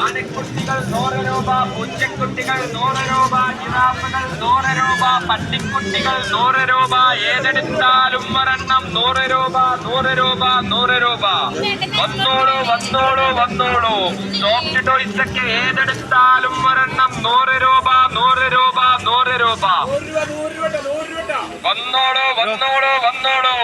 ആനക്കുട്ടികൾ 100 രൂപ, പൂച്ചക്കുട്ടികൾ 100 രൂപ, ജിറാഫുകൾ 100 രൂപ, പട്ടിക്കുട്ടികൾ 100 രൂപ, ഏതെടുത്താലും ഒരെണ്ണം 100 രൂപ, 100 രൂപ, 100 രൂപ. വന്നോളൂ വന്നോളൂ വന്നോളൂ. സോഫ്റ്റ് ടോയ്സ് ഒക്കെ ഏതെടുത്താലും ഒരെണ്ണം 100 രൂപ, 100 രൂപ, 100 രൂപ. വന്നോളൂ വന്നോളൂ വന്നോളൂ.